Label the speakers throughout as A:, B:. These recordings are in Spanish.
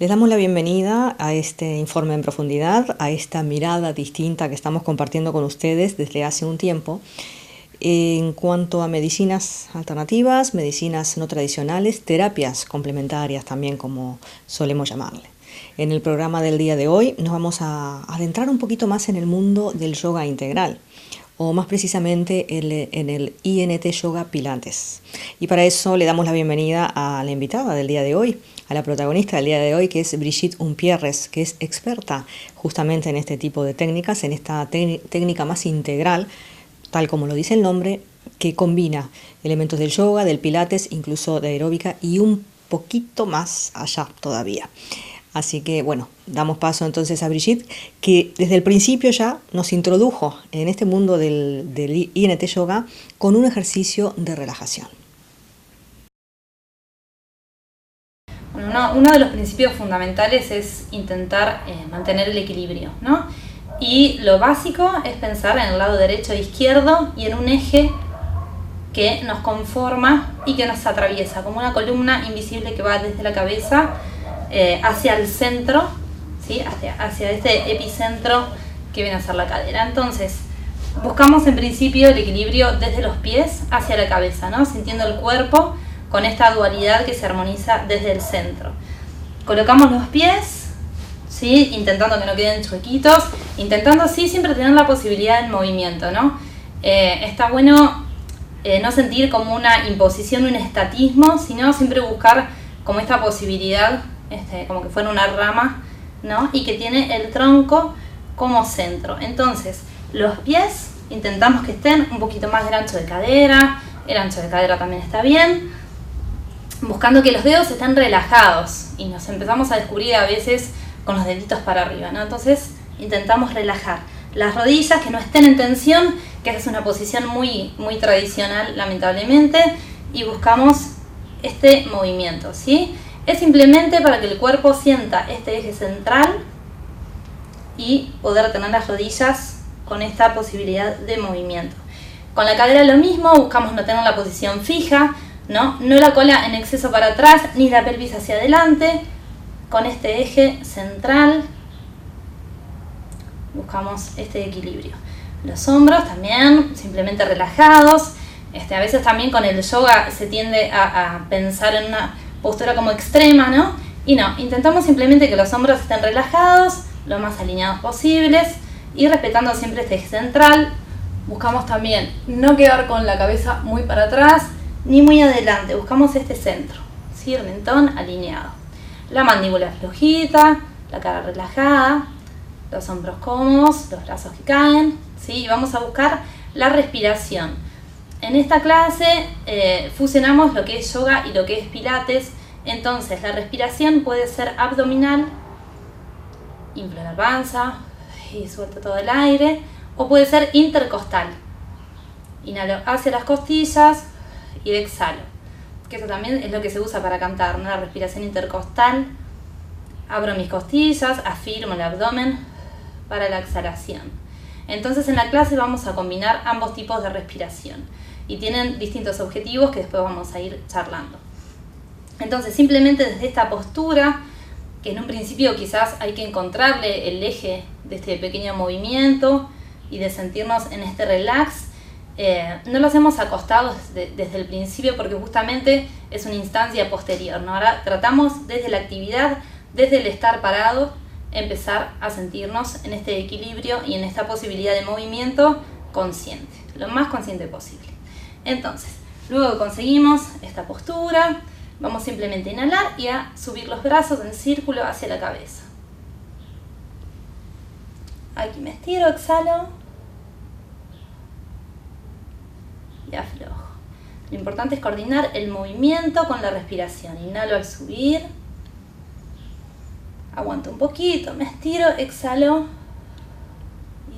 A: Les damos la bienvenida a este informe en profundidad, a esta mirada distinta que estamos compartiendo con ustedes desde hace un tiempo en cuanto a medicinas alternativas, medicinas no tradicionales, terapias complementarias también, como solemos llamarle. En el programa del día de hoy nos vamos a adentrar un poquito más en el mundo del yoga integral, o más precisamente en el INT Yoga Pilates. Y para eso le damos la bienvenida a la invitada del día de hoy, a la protagonista del día de hoy, que es Brigitte Umpierres, que es experta justamente en este tipo de técnicas, en esta técnica más integral, tal como lo dice el nombre, que combina elementos del yoga, del pilates, incluso de aeróbica y un poquito más allá todavía. Así que bueno, damos paso entonces a Brigitte, que desde el principio ya nos introdujo en este mundo del INT Yoga con un ejercicio de relajación.
B: Bueno, uno de los principios fundamentales es intentar mantener el equilibrio, ¿no? Y lo básico es pensar en el lado derecho e izquierdo y en un eje que nos conforma y que nos atraviesa, como una columna invisible que va desde la cabeza hacia el centro, ¿sí? hacia este epicentro que viene a ser la cadera. Entonces, buscamos en principio el equilibrio desde los pies hacia la cabeza, ¿no? Sintiendo el cuerpo con esta dualidad que se armoniza desde el centro. Colocamos los pies, ¿sí? Intentando que no queden chuequitos, intentando sí siempre tener la posibilidad del movimiento, ¿no? Está bueno no sentir como una imposición, un estatismo, sino siempre buscar como esta posibilidad, como que fuera una rama, ¿no? Y que tiene el tronco como centro. Entonces, los pies intentamos que estén un poquito más del ancho de cadera, el ancho de cadera también está bien, buscando que los dedos estén relajados y nos empezamos a descubrir a veces con los deditos para arriba, ¿no? Entonces, intentamos relajar las rodillas, que no estén en tensión, que esa es una posición muy tradicional, lamentablemente, y buscamos este movimiento, ¿sí? Es simplemente para que el cuerpo sienta este eje central y poder tener las rodillas con esta posibilidad de movimiento. Con la cadera lo mismo, buscamos no tener la posición fija, ¿no? No la cola en exceso para atrás, ni la pelvis hacia adelante, con este eje central buscamos este equilibrio. Los hombros también simplemente relajados. A veces también con el yoga se tiende a pensar en una postura como extrema, ¿no? Y no, intentamos simplemente que los hombros estén relajados, lo más alineados posibles y respetando siempre este eje central. Buscamos también no quedar con la cabeza muy para atrás ni muy adelante, buscamos este centro, ¿sí? El mentón alineado, la mandíbula flojita, la cara relajada, los hombros cómodos, los brazos que caen, ¿sí? Y vamos a buscar la respiración. En esta clase fusionamos lo que es yoga y lo que es pilates. Entonces la respiración puede ser abdominal, inflo la panza y suelto todo el aire, o puede ser intercostal, inhalo hacia las costillas y exhalo, que eso también es lo que se usa para cantar, ¿no? La respiración intercostal, abro mis costillas, afirmo el abdomen para la exhalación. Entonces en la clase vamos a combinar ambos tipos de respiración y tienen distintos objetivos que después vamos a ir charlando. Entonces simplemente desde esta postura, que en un principio quizás hay que encontrarle el eje de este pequeño movimiento y de sentirnos en este relax, no lo hacemos acostados desde el principio porque justamente es una instancia posterior, ¿no? Ahora tratamos desde la actividad, desde el estar parado, empezar a sentirnos en este equilibrio y en esta posibilidad de movimiento consciente, lo más consciente posible. Entonces, luego que conseguimos esta postura, vamos simplemente a inhalar y a subir los brazos en círculo hacia la cabeza. Aquí me estiro, exhalo y aflojo. Lo importante es coordinar el movimiento con la respiración. Inhalo al subir, aguanto un poquito, me estiro, exhalo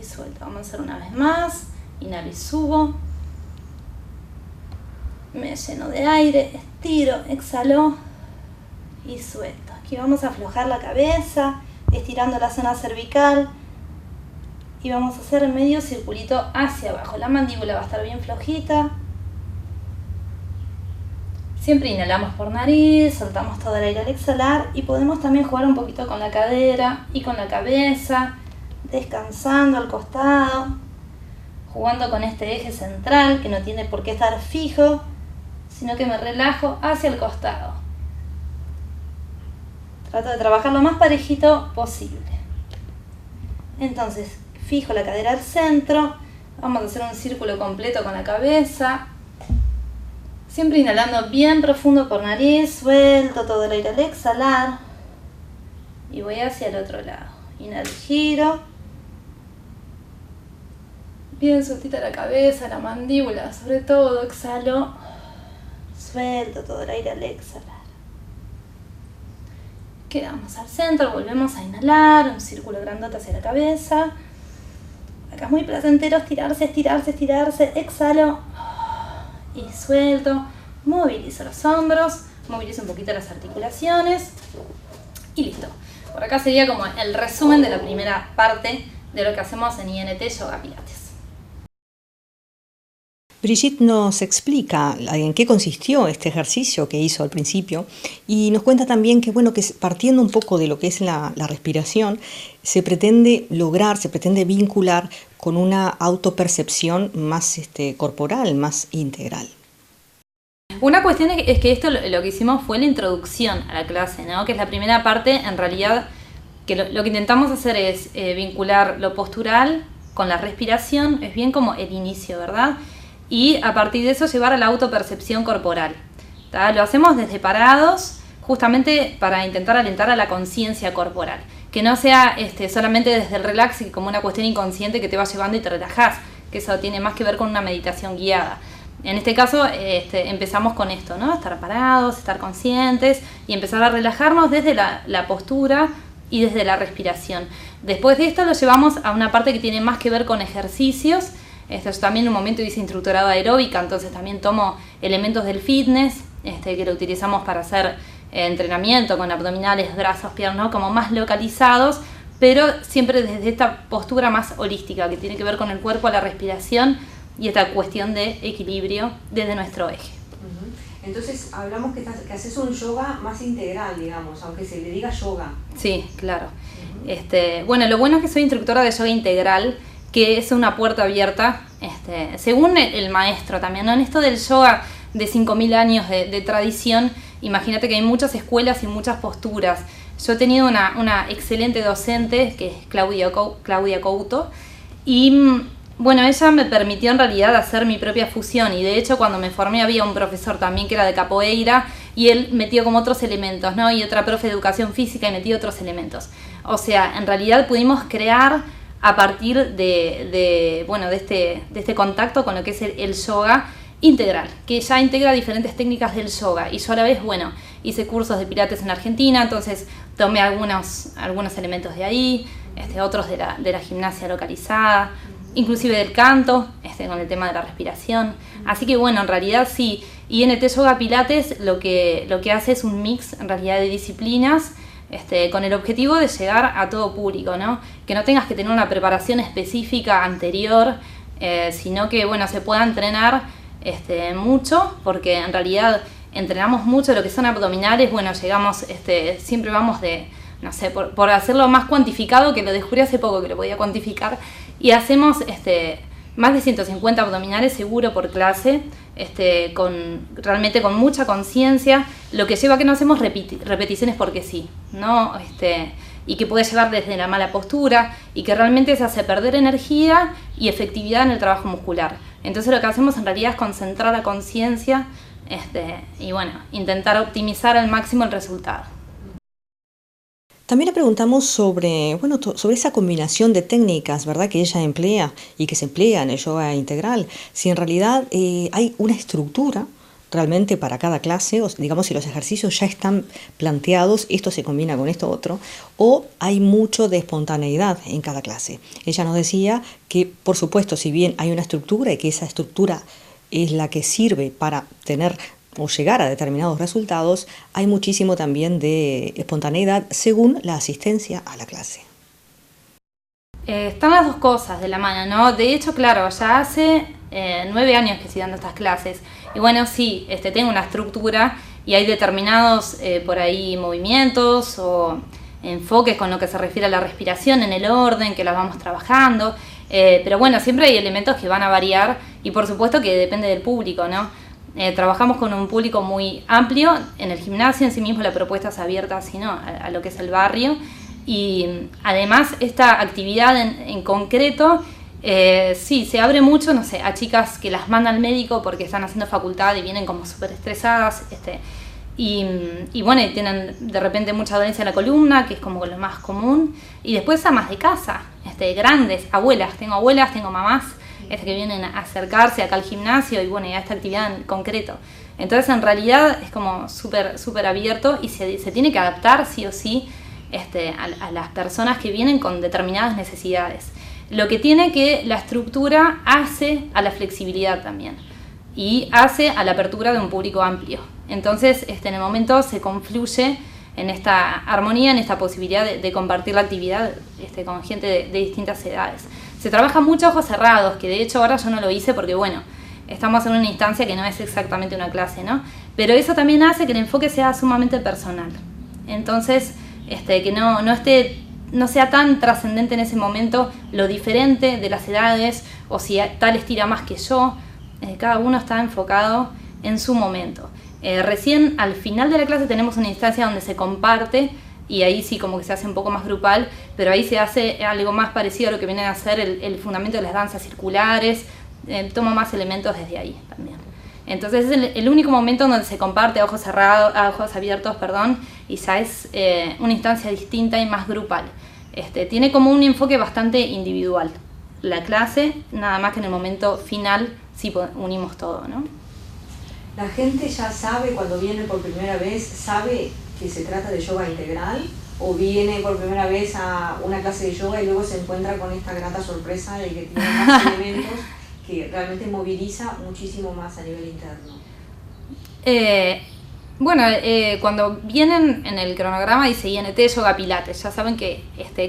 B: y suelto. Vamos a hacer una vez más. Inhalo y subo, me lleno de aire, estiro, exhalo y suelto. Aquí vamos a aflojar la cabeza, estirando la zona cervical y vamos a hacer medio circulito hacia abajo. La mandíbula va a estar bien flojita. Siempre inhalamos por nariz, soltamos todo el aire al exhalar y podemos también jugar un poquito con la cadera y con la cabeza, descansando al costado, jugando con este eje central que no tiene por qué estar fijo, sino que me relajo hacia el costado. Trato de trabajar lo más parejito posible. Entonces, fijo la cadera al centro, vamos a hacer un círculo completo con la cabeza. Siempre inhalando bien profundo por nariz, suelto todo el aire al exhalar. Y voy hacia el otro lado. Inhalo, giro. Bien sueltita la cabeza, la mandíbula, sobre todo, exhalo. Suelto todo el aire al exhalar. Quedamos al centro, volvemos a inhalar, un círculo grandote hacia la cabeza. Acá es muy placentero estirarse, estirarse, estirarse. Exhalo y suelto. Movilizo los hombros, movilizo un poquito las articulaciones y listo. Por acá sería como el resumen de la primera parte de lo que hacemos en INT Yoga Pilates.
A: Brigitte nos explica en qué consistió este ejercicio que hizo al principio y nos cuenta también que, bueno, que partiendo un poco de lo que es la respiración, se pretende lograr, se pretende vincular con una autopercepción más corporal, más integral.
B: Una cuestión es que esto lo que hicimos fue la introducción a la clase, ¿no? Que es la primera parte, en realidad, que lo que intentamos hacer es vincular lo postural con la respiración, es bien como el inicio, ¿verdad? Y a partir de eso llevar a la autopercepción corporal. ¿Tá? Lo hacemos desde parados, justamente para intentar alentar a la conciencia corporal. Que no sea solamente desde el relax y como una cuestión inconsciente que te va llevando y te relajás, que eso tiene más que ver con una meditación guiada. En este caso empezamos con esto, ¿no? Estar parados, estar conscientes y empezar a relajarnos desde la postura y desde la respiración. Después de esto lo llevamos a una parte que tiene más que ver con ejercicios. Yo también en un momento hice instructorado de aeróbica, entonces también tomo elementos del fitness que lo utilizamos para hacer entrenamiento con abdominales, brazos, piernas, ¿no? Como más localizados, pero siempre desde esta postura más holística que tiene que ver con el cuerpo, la respiración y esta cuestión de equilibrio desde nuestro eje.
A: Entonces hablamos que haces un yoga más integral, digamos, aunque se le diga yoga.
B: Sí, claro. Bueno, lo bueno es que soy instructora de yoga integral, que es una puerta abierta, según el maestro también, ¿no? En esto del yoga de 5.000 años de tradición, imagínate que hay muchas escuelas y muchas posturas. Yo he tenido una excelente docente, que es Claudia Couto, y bueno, ella me permitió en realidad hacer mi propia fusión, y de hecho cuando me formé había un profesor también que era de capoeira, y él metió como otros elementos, ¿no? Y otra profe de educación física y metió otros elementos. O sea, en realidad pudimos crear a partir de este contacto con lo que es el yoga integral, que ya integra diferentes técnicas del yoga. Y yo a la vez, bueno, hice cursos de pilates en Argentina, entonces tomé algunos elementos de ahí, otros de la gimnasia localizada, inclusive del canto, con el tema de la respiración. Así que bueno, en realidad sí, INT Yoga Pilates lo que hace es un mix en realidad de disciplinas, con el objetivo de llegar a todo público, ¿no? Que no tengas que tener una preparación específica anterior, sino que bueno, se pueda entrenar mucho, porque en realidad entrenamos mucho lo que son abdominales. Bueno, llegamos, siempre vamos de, no sé, por hacerlo más cuantificado, que lo descubrí hace poco que lo podía cuantificar, y hacemos más de 150 abdominales seguro por clase, realmente con mucha conciencia, lo que lleva a que no hacemos repeticiones porque sí, ¿no? Y que puede llevar desde la mala postura y que realmente se hace perder energía y efectividad en el trabajo muscular. Entonces lo que hacemos en realidad es concentrar la conciencia y bueno, intentar optimizar al máximo el resultado.
A: También le preguntamos sobre esa combinación de técnicas, ¿verdad?, que ella emplea y que se emplea en el yoga integral. Si en realidad hay una estructura realmente para cada clase, o digamos si los ejercicios ya están planteados, esto se combina con esto otro, o hay mucho de espontaneidad en cada clase. Ella nos decía que, por supuesto, si bien hay una estructura y que esa estructura es la que sirve para tener o llegar a determinados resultados, hay muchísimo también de espontaneidad según la asistencia a la clase.
B: Están las dos cosas de la mano, ¿no? De hecho, claro, ya hace 9 años que estoy dando estas clases. Y bueno, sí, tengo una estructura y hay determinados por ahí movimientos o enfoques con lo que se refiere a la respiración en el orden, que las vamos trabajando. Pero bueno, siempre hay elementos que van a variar y por supuesto que depende del público, ¿no? Trabajamos con un público muy amplio. En el gimnasio en sí mismo la propuesta es abierta, sino a lo que es el barrio. Y además esta actividad en concreto, sí, se abre mucho, no sé, a chicas que las manda al médico porque están haciendo facultad y vienen como súper estresadas, y bueno, y tienen de repente mucha dolencia en la columna, que es como lo más común, y después amas de casa, grandes, abuelas, tengo mamás, que vienen a acercarse acá al gimnasio y bueno, y a esta actividad en concreto. Entonces en realidad es como súper abierto y se tiene que adaptar sí o sí a las personas que vienen con determinadas necesidades. Lo que tiene que la estructura hace a la flexibilidad también y hace a la apertura de un público amplio. Entonces en el momento se confluye en esta armonía, en esta posibilidad de compartir la actividad con gente de distintas edades. Se trabaja mucho a ojos cerrados, que de hecho ahora yo no lo hice porque bueno, estamos en una instancia que no es exactamente una clase, ¿no? Pero eso también hace que el enfoque sea sumamente personal. Entonces, que no sea tan trascendente en ese momento lo diferente de las edades o si tal estira más que yo. Cada uno está enfocado en su momento. Recién al final de la clase tenemos una instancia donde se comparte y ahí sí como que se hace un poco más grupal, pero ahí se hace algo más parecido a lo que viene a ser el fundamento de las danzas circulares, toma más elementos desde ahí también. Entonces es el único momento donde se comparte a ojos abiertos, y ya es una instancia distinta y más grupal. Tiene como un enfoque bastante individual la clase, nada más que en el momento final sí unimos todo, ¿no?
A: La gente ya sabe, cuando viene por primera vez, sabe que se trata de yoga integral, o viene por primera vez a una clase de yoga y luego se encuentra con esta grata sorpresa de que tiene más elementos que realmente moviliza muchísimo más a nivel interno.
B: Cuando vienen en el cronograma dice INT Yoga Pilates, ya saben que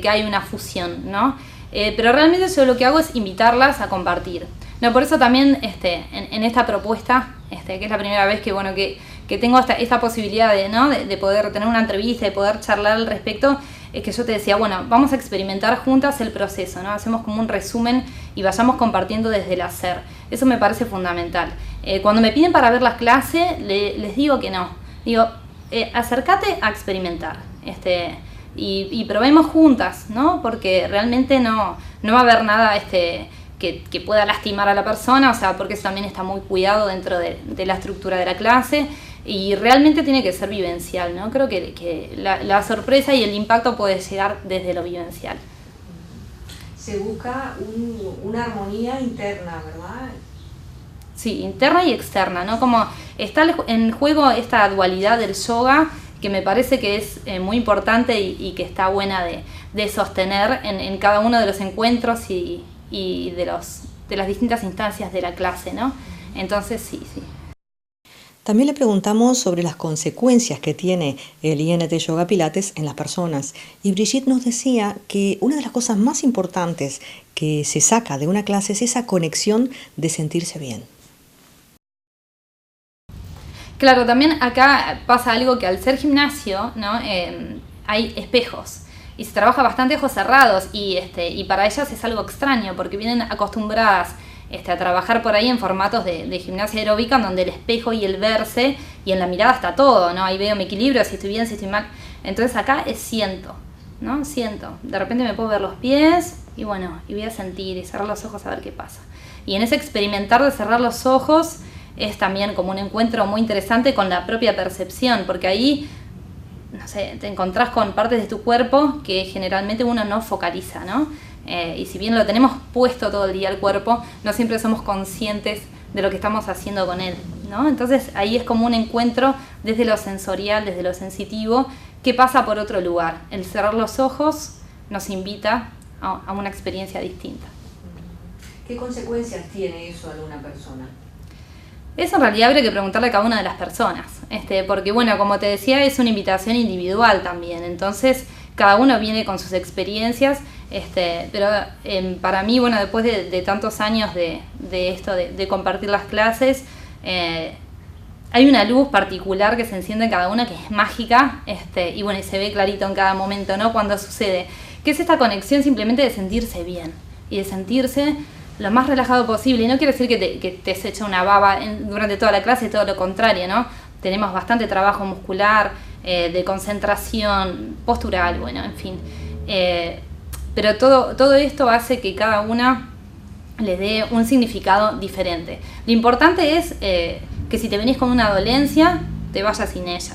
B: hay una fusión, ¿no? Pero realmente yo lo que hago es invitarlas a compartir. No, por eso también en esta propuesta, que es la primera vez que tengo esta posibilidad de poder tener una entrevista, de poder charlar al respecto, es que yo te decía, bueno, vamos a experimentar juntas el proceso, ¿no? Hacemos como un resumen y vayamos compartiendo desde el hacer. Eso me parece fundamental. Cuando me piden para ver las clases, les digo que no. Digo, acércate a experimentar. Y probemos juntas, ¿no? Porque realmente no va a haber nada que pueda lastimar a la persona, o sea, porque eso también está muy cuidado dentro de la estructura de la clase. Y realmente tiene que ser vivencial, ¿no? Creo que la sorpresa y el impacto puede llegar desde lo vivencial.
A: Se busca una armonía interna, ¿verdad?
B: Sí, interna y externa, ¿no? Como está en juego esta dualidad del yoga, que me parece que es muy importante y que está buena de sostener en cada uno de los encuentros y de las distintas instancias de la clase, ¿no? Entonces, sí.
A: También le preguntamos sobre las consecuencias que tiene el INT Yoga Pilates en las personas. Y Brigitte nos decía que una de las cosas más importantes que se saca de una clase es esa conexión de sentirse bien.
B: Claro, también acá pasa algo que al ser gimnasio, ¿no? Hay espejos y se trabaja bastante ojos cerrados y para ellas es algo extraño porque vienen acostumbradas a trabajar por ahí en formatos de gimnasia aeróbica, en donde el espejo y el verse y en la mirada está todo, ¿no? Ahí veo mi equilibrio, si estoy bien, si estoy mal. Entonces acá siento, ¿no? Siento. De repente me puedo ver los pies y bueno, y voy a sentir y cerrar los ojos a ver qué pasa. Y en ese experimentar de cerrar los ojos es también como un encuentro muy interesante con la propia percepción, porque ahí, no sé, te encontrás con partes de tu cuerpo que generalmente uno no focaliza, ¿no? Y si bien lo tenemos puesto todo el día el cuerpo, no siempre somos conscientes de lo que estamos haciendo con él, ¿no? Entonces ahí es como un encuentro desde lo sensorial, desde lo sensitivo, que pasa por otro lugar. El cerrar los ojos nos invita a una experiencia distinta.
A: ¿Qué consecuencias tiene eso en una persona?
B: Eso en realidad habría que preguntarle a cada una de las personas, porque bueno, como te decía, es una invitación individual también, entonces cada uno viene con sus experiencias Pero para mí, bueno, después de tantos años de esto, de compartir las clases, hay una luz particular que se enciende en cada una que es mágica, y bueno, y se ve clarito en cada momento, ¿no? Cuando sucede, que es esta conexión simplemente de sentirse bien y de sentirse lo más relajado posible. Y no quiere decir que te se echa una baba durante toda la clase, todo lo contrario, ¿no? Tenemos bastante trabajo muscular, de concentración, postural, bueno, en fin. Pero todo esto hace que cada una le dé un significado diferente. Lo importante es que si te venís con una dolencia, te vayas sin ella.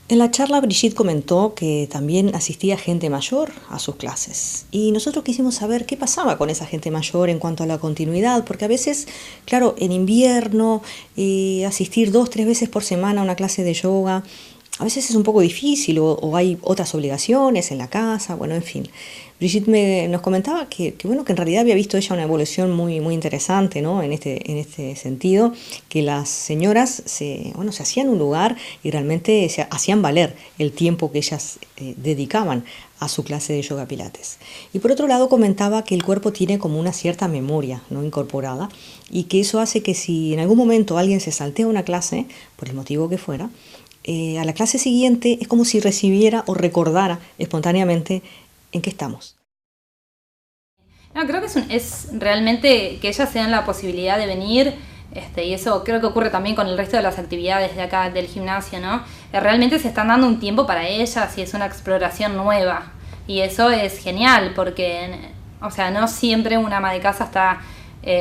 A: En la charla Brigitte comentó que también asistía gente mayor a sus clases y nosotros quisimos saber qué pasaba con esa gente mayor en cuanto a la continuidad, porque a veces, claro, en invierno asistir 2-3 veces por semana a una clase de yoga a veces es un poco difícil o hay otras obligaciones en la casa, bueno, en fin. Brigitte nos comentaba que bueno, que en realidad había visto ella una evolución muy, muy interesante, ¿no? En este sentido, que las señoras se hacían un lugar y realmente se hacían valer el tiempo que ellas dedicaban a su clase de yoga pilates. Y por otro lado comentaba que el cuerpo tiene como una cierta memoria, ¿no?, incorporada, y que eso hace que si en algún momento alguien se saltea una clase, por el motivo que fuera, a la clase siguiente es como si recibiera o recordara espontáneamente en qué estamos.
B: No, creo que es realmente que ellas se dan la posibilidad de venir, y eso creo que ocurre también con el resto de las actividades de acá del gimnasio, ¿no? Realmente se están dando un tiempo para ellas y es una exploración nueva. Y eso es genial porque, o sea, no siempre una ama de casa está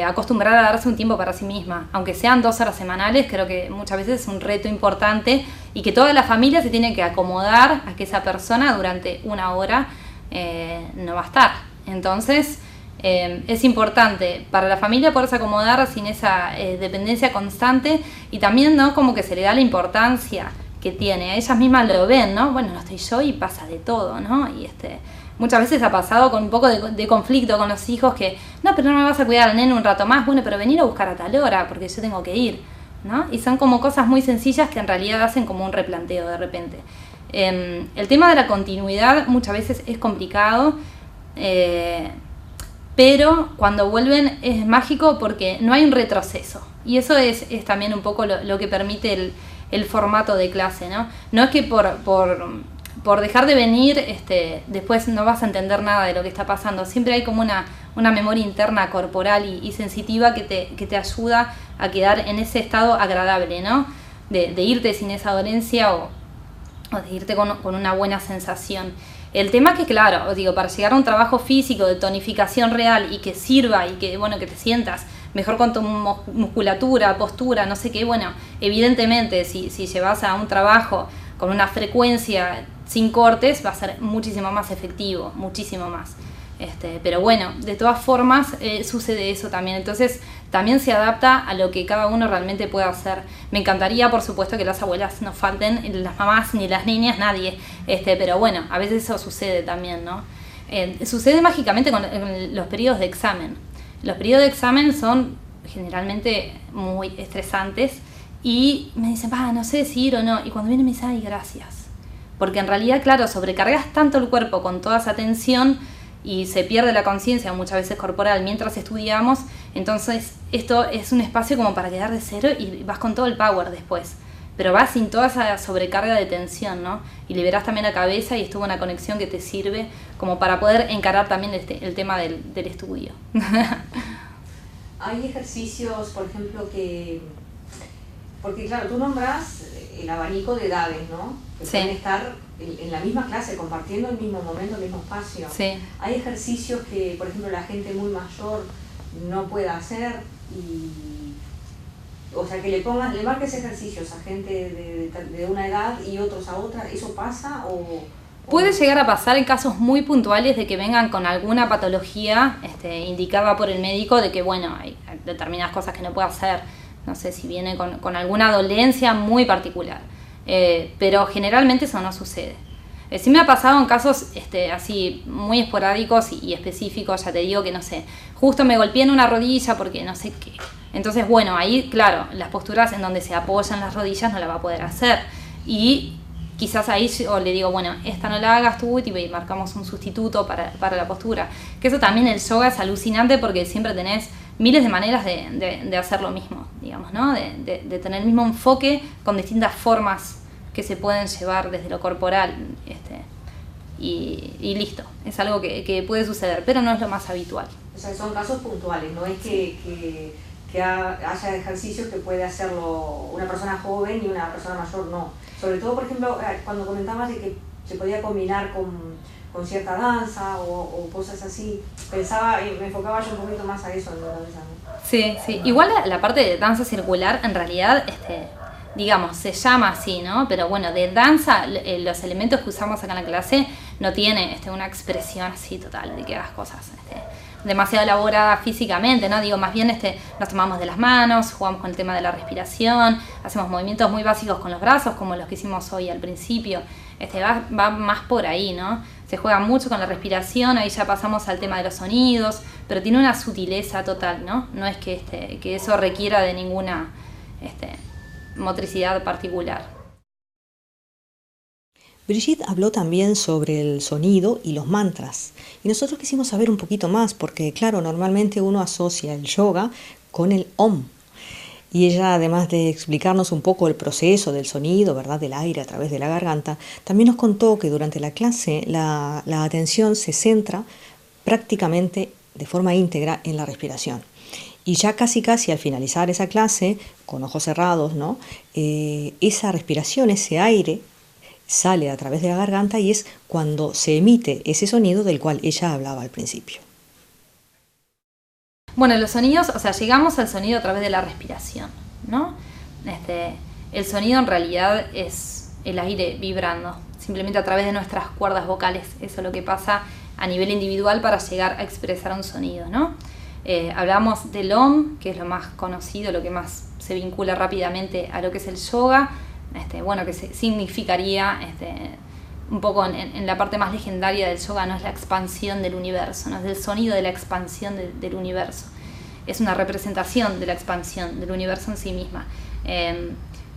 B: acostumbrada a darse un tiempo para sí misma. Aunque sean 2 horas semanales, creo que muchas veces es un reto importante y que toda la familia se tiene que acomodar a que esa persona durante 1 hora no va a estar. Entonces, es importante para la familia poderse acomodar sin esa dependencia constante y también, ¿no?, como que se le da la importancia que tiene. Ellas mismas lo ven, ¿no? Bueno, no estoy yo y pasa de todo, ¿no? Y muchas veces ha pasado con un poco de conflicto con los hijos que, no, pero no me vas a cuidar al nene un rato más, bueno, pero venir a buscar a tal hora porque yo tengo que ir, ¿no? Y son como cosas muy sencillas que en realidad hacen como un replanteo de repente. El tema de la continuidad muchas veces es complicado, pero cuando vuelven es mágico porque no hay un retroceso. Y eso es también un poco lo que permite el formato de clase, ¿no? No es que por dejar de venir después no vas a entender nada de lo que está pasando. Siempre hay como una memoria interna corporal y sensitiva que te ayuda a quedar en ese estado agradable, ¿no? De irte sin esa dolencia o de irte con una buena sensación. El tema es que, claro, para llegar a un trabajo físico de tonificación real y que sirva y que, bueno, que te sientas mejor con tu musculatura, postura, no sé qué, bueno, evidentemente si llevas a un trabajo con una frecuencia sin cortes va a ser muchísimo más efectivo, muchísimo más. Pero bueno, de todas formas sucede eso también, entonces también se adapta a lo que cada uno realmente puede hacer. Me encantaría, por supuesto, que las abuelas no falten, las mamás ni las niñas, nadie, pero bueno, a veces eso sucede también, ¿no? Sucede mágicamente con los periodos de examen. Los periodos de examen son generalmente muy estresantes y me dicen, no sé si ir o no, y cuando viene me dicen, ay, gracias. Porque en realidad, claro, sobrecargas tanto el cuerpo con toda esa tensión y se pierde la conciencia muchas veces corporal mientras estudiamos, entonces esto es un espacio como para quedar de cero y vas con todo el power después, pero vas sin toda esa sobrecarga de tensión, ¿no? Y liberás también la cabeza y es toda una conexión que te sirve como para poder encarar también el tema del estudio.
A: Hay ejercicios, por ejemplo, porque claro, tú nombras el abanico de edades, ¿no? Que
B: sí,
A: pueden estar en la misma clase, compartiendo el mismo momento, el mismo espacio.
B: Sí.
A: Hay ejercicios que, por ejemplo, la gente muy mayor no puede hacer o sea, que le marques ejercicios a gente de una edad y otros a otra, ¿eso pasa o...?
B: Puede llegar a pasar en casos muy puntuales de que vengan con alguna patología indicada por el médico de que, bueno, hay determinadas cosas que no puede hacer. No sé si viene con alguna dolencia muy particular. Pero generalmente eso no sucede. Sí me ha pasado en casos así muy esporádicos y específicos, ya te digo que no sé, justo me golpeé en una rodilla porque no sé qué. Entonces, bueno, ahí, claro, las posturas en donde se apoyan las rodillas no la va a poder hacer. Y quizás ahí yo le digo, bueno, esta no la hagas tú y marcamos un sustituto para la postura. Que eso también el yoga es alucinante porque siempre tenés miles de maneras de hacer lo mismo, digamos, ¿no? De tener el mismo enfoque con distintas formas que se pueden llevar desde lo corporal, y listo. Es algo que puede suceder, pero no es lo más habitual.
A: O sea, son casos puntuales, no es que haya ejercicios que puede hacerlo una persona joven y una persona mayor, no. Sobre todo, por ejemplo, cuando comentabas de que se podía combinar con cierta danza o cosas así, pensaba y me enfocaba yo un poquito más a eso en la danza, ¿no?
B: Sí, sí. Igual la parte de danza circular, en realidad, digamos, se llama así, ¿no? Pero bueno, de danza, los elementos que usamos acá en la clase no tienen una expresión así total de que hagas cosas demasiado elaborada físicamente, ¿no? Digo, más bien nos tomamos de las manos, jugamos con el tema de la respiración, hacemos movimientos muy básicos con los brazos, como los que hicimos hoy al principio. Va más por ahí, ¿no? Se juega mucho con la respiración, ahí ya pasamos al tema de los sonidos, pero tiene una sutileza total, ¿no? No es que eso requiera de ninguna motricidad particular.
A: Brigitte habló también sobre el sonido y los mantras. Y nosotros quisimos saber un poquito más, porque claro, normalmente uno asocia el yoga con el Om. Y ella, además de explicarnos un poco el proceso del sonido, ¿verdad?, del aire a través de la garganta, también nos contó que durante la clase la atención se centra prácticamente de forma íntegra en la respiración. Y ya casi al finalizar esa clase, con ojos cerrados, ¿no?, esa respiración, ese aire, sale a través de la garganta y es cuando se emite ese sonido del cual ella hablaba al principio.
B: Bueno, los sonidos, o sea, llegamos al sonido a través de la respiración, ¿no? El sonido en realidad es el aire vibrando, simplemente a través de nuestras cuerdas vocales. Eso es lo que pasa a nivel individual para llegar a expresar un sonido, ¿no? Hablamos del Om, que es lo más conocido, lo que más se vincula rápidamente a lo que es el yoga, bueno, que significaría un poco en la parte más legendaria del yoga, no es la expansión del universo, no es el sonido de la expansión del universo, es una representación de la expansión del universo en sí misma.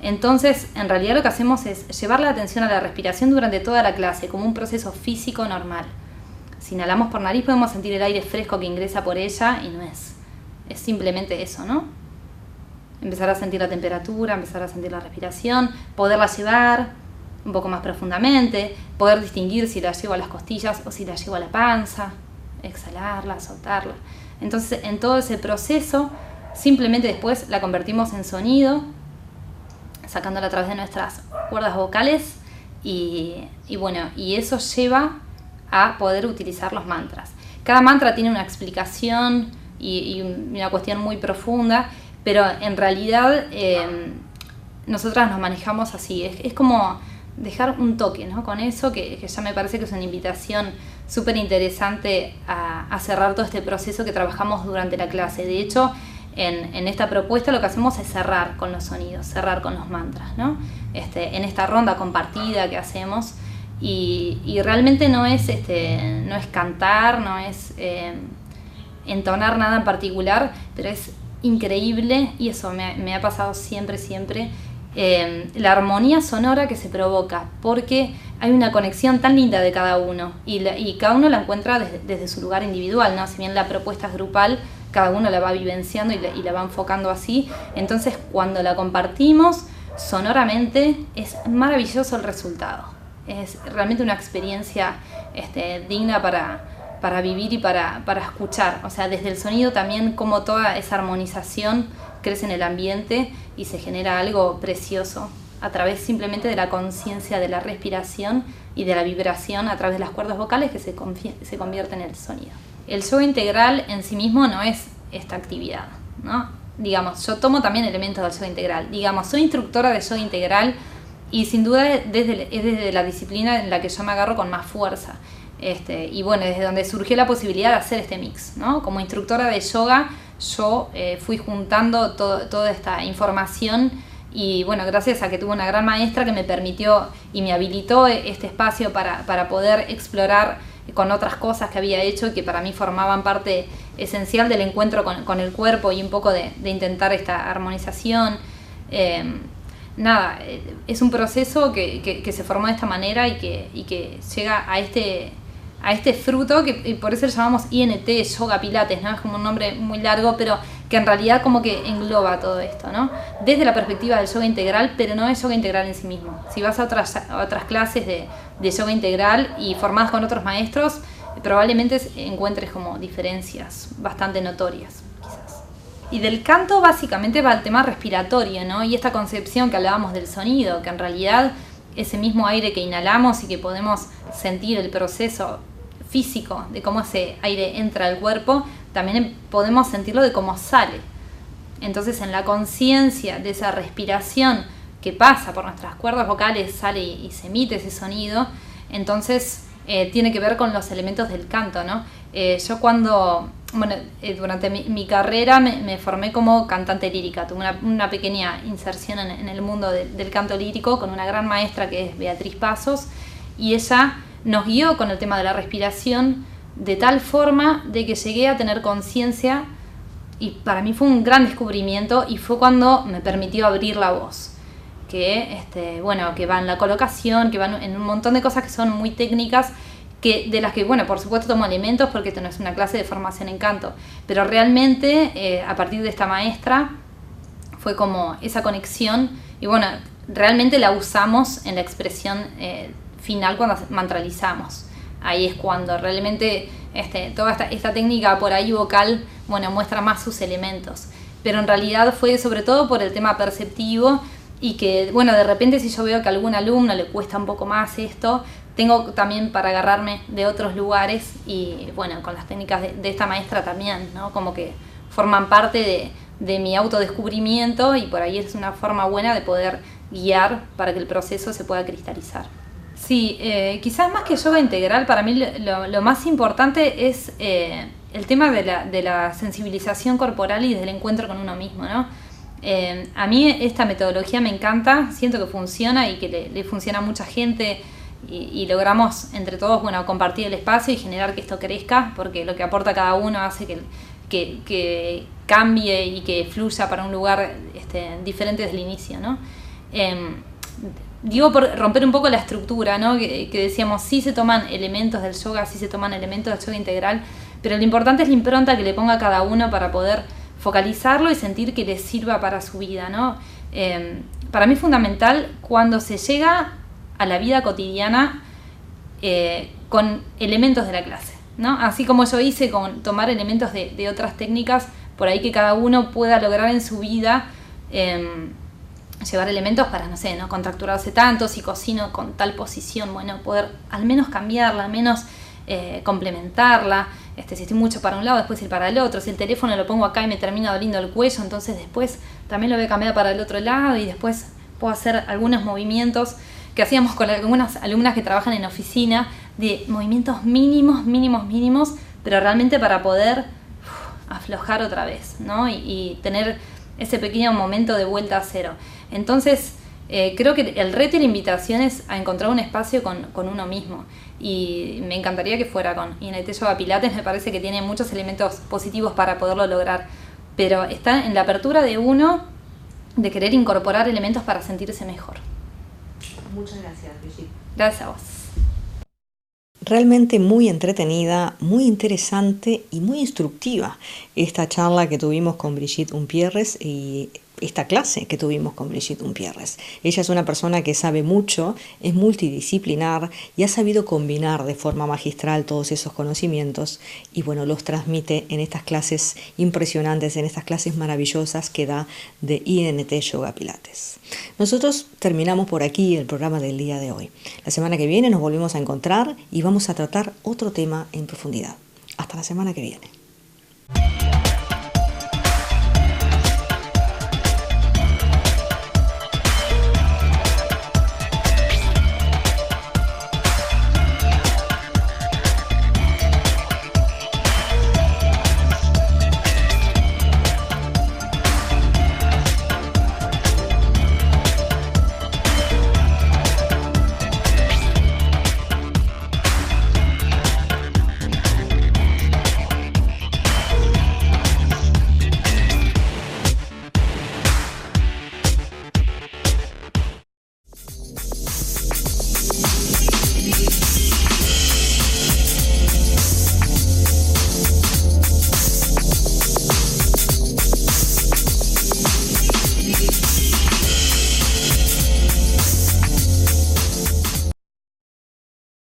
B: Entonces, en realidad lo que hacemos es llevar la atención a la respiración durante toda la clase, como un proceso físico normal. Si inhalamos por nariz podemos sentir el aire fresco que ingresa por ella y no es simplemente eso, ¿no? Empezar a sentir la temperatura, empezar a sentir la respiración, poderla llevar un poco más profundamente, poder distinguir si la llevo a las costillas o si la llevo a la panza, exhalarla, soltarla. Entonces, en todo ese proceso, simplemente después la convertimos en sonido, sacándola a través de nuestras cuerdas vocales y eso lleva a poder utilizar los mantras. Cada mantra tiene una explicación y una cuestión muy profunda, pero en realidad nosotras nos manejamos así, es como dejar un toque, ¿no?, con eso, que ya me parece que es una invitación súper interesante a cerrar todo este proceso que trabajamos durante la clase. De hecho, en esta propuesta lo que hacemos es cerrar con los sonidos, cerrar con los mantras, ¿no? En esta ronda compartida que hacemos, y realmente no es cantar, no es entonar nada en particular, pero es increíble, y eso me ha pasado siempre, la armonía sonora que se provoca, porque hay una conexión tan linda de cada uno, y cada uno la encuentra desde su lugar individual, ¿no? Si bien la propuesta es grupal, cada uno la va vivenciando y la va enfocando así. Entonces, cuando la compartimos sonoramente, es maravilloso el resultado. Es realmente una experiencia digna para vivir y para escuchar. O sea, desde el sonido también, como toda esa armonización crece en el ambiente y se genera algo precioso a través simplemente de la conciencia de la respiración y de la vibración a través de las cuerdas vocales que se convierte en el sonido. El yoga integral en sí mismo no es esta actividad, ¿no? Digamos, yo tomo también elementos del yoga integral. Digamos, soy instructora de yoga integral y sin duda es desde la disciplina en la que yo me agarro con más fuerza. Y bueno, desde donde surgió la posibilidad de hacer este mix, ¿no? Como instructora de yoga, yo fui juntando toda esta información, y bueno, gracias a que tuve una gran maestra que me permitió y me habilitó este espacio para poder explorar con otras cosas que había hecho y que para mí formaban parte esencial del encuentro con el cuerpo y un poco de intentar esta armonización. nada, es un proceso que se formó de esta manera y que llega a este fruto, y por eso lo llamamos INT, Yoga Pilates, ¿no? Es como un nombre muy largo, pero que en realidad como que engloba todo esto, ¿no? Desde la perspectiva del yoga integral, pero no es yoga integral en sí mismo. Si vas a otras clases de yoga integral y formadas con otros maestros, probablemente encuentres como diferencias bastante notorias, quizás. Y del canto básicamente va el tema respiratorio, ¿no? Y esta concepción que hablábamos del sonido, que en realidad ese mismo aire que inhalamos y que podemos sentir el proceso físico de cómo ese aire entra al cuerpo, también podemos sentirlo de cómo sale. Entonces, en la conciencia de esa respiración que pasa por nuestras cuerdas vocales, sale y se emite ese sonido, entonces tiene que ver con los elementos del canto, ¿no? Yo durante mi carrera me formé como cantante lírica, tuve una pequeña inserción en el mundo del canto lírico con una gran maestra que es Beatriz Pasos, y ella nos guió con el tema de la respiración de tal forma de que llegué a tener conciencia, y para mí fue un gran descubrimiento, y fue cuando me permitió abrir la voz, que va en la colocación, que van en un montón de cosas que son muy técnicas, de las que, por supuesto tomo elementos porque esto no es una clase de formación en canto, pero realmente a partir de esta maestra fue como esa conexión, y realmente la usamos en la expresión final cuando mantralizamos. Ahí es cuando realmente toda esta técnica por ahí vocal, muestra más sus elementos. Pero en realidad fue sobre todo por el tema perceptivo, y que, de repente si yo veo que a algún alumno le cuesta un poco más esto, tengo también para agarrarme de otros lugares, y con las técnicas de esta maestra también, ¿no? Como que forman parte de mi autodescubrimiento, y por ahí es una forma buena de poder guiar para que el proceso se pueda cristalizar. Sí, quizás más que yoga integral, para mí lo más importante es el tema de la sensibilización corporal y del encuentro con uno mismo, ¿no? A mí esta metodología me encanta, siento que funciona y que le funciona a mucha gente, y logramos entre todos compartir el espacio y generar que esto crezca, porque lo que aporta cada uno hace que cambie y que fluya para un lugar diferente desde el inicio, ¿no? Digo, por romper un poco la estructura, ¿no? Que decíamos, sí se toman elementos del yoga, sí se toman elementos del yoga integral, pero lo importante es la impronta que le ponga a cada uno para poder focalizarlo y sentir que le sirva para su vida, ¿no? Para mí es fundamental cuando se llega a la vida cotidiana con elementos de la clase, ¿no? Así como yo hice con tomar elementos de otras técnicas, por ahí que cada uno pueda lograr en su vida llevar elementos para, no sé, no contracturarse tanto, si cocino con tal posición, poder al menos cambiarla, al menos complementarla, si estoy mucho para un lado, después ir para el otro, si el teléfono lo pongo acá y me termina doliendo el cuello, entonces después también lo voy a cambiar para el otro lado, y después puedo hacer algunos movimientos que hacíamos con algunas alumnas que trabajan en oficina, de movimientos mínimos, pero realmente para poder aflojar otra vez, ¿no? Y tener ese pequeño momento de vuelta a cero. Entonces, creo que el reto y la invitación es a encontrar un espacio con uno mismo, y me encantaría que fuera con INT Yoga Pilates. Me parece que tiene muchos elementos positivos para poderlo lograr, pero está en la apertura de uno de querer incorporar elementos para sentirse mejor.
C: Muchas gracias, Brigitte.
B: Gracias a vos.
A: Realmente muy entretenida, muy interesante y muy instructiva esta charla que tuvimos con Brigitte Umpierres, y esta clase que tuvimos con Brigitte Umpierres. Ella es una persona que sabe mucho, es multidisciplinar y ha sabido combinar de forma magistral todos esos conocimientos, y los transmite en estas clases impresionantes, en estas clases maravillosas que da de INT Yoga Pilates. Nosotros terminamos por aquí el programa del día de hoy. La semana que viene nos volvemos a encontrar y vamos a tratar otro tema en profundidad. Hasta la semana que viene.